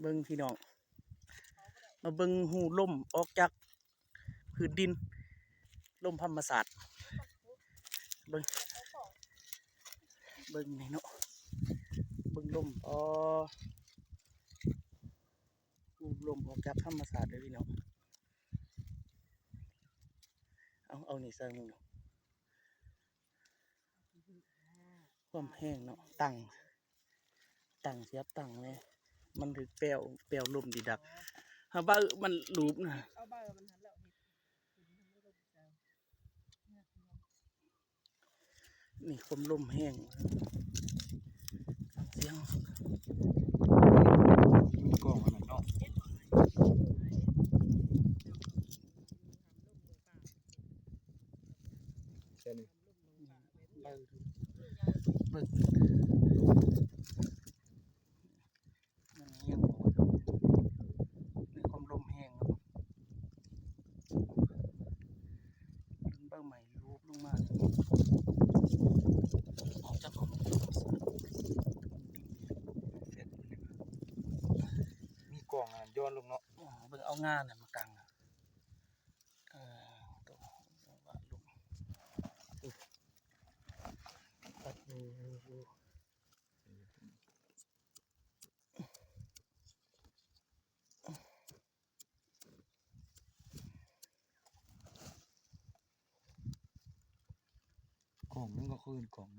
เบิ่งพี่น้องมาเบิ่งหูล่มออกจากพื้นดินล่มธรรมศาสตร์เบิ่งนี่เนาะเบิ่งล่มหูล่มออกจากธรรมศาสตร์เลยพี่น้องเอานี่ใส่มึงเนาะความแห้งเนาะตั้งเสียบตั้งเลยมันถึงแปลวลมดีดักฮะบ้ามันลูบนะนี่ความลมแห้งเสียงกล้องมันเนาะใช่นี่เบิ่งมันยังในความลมแห้งเนาะเบิ่งใหม่รูปลงมาออกจากของมีกล้องย้อนลงเนาะเบิ่งเอางานน่ะมากางตัวว่าลงตัดดูกล้องมันก็คือกล้อง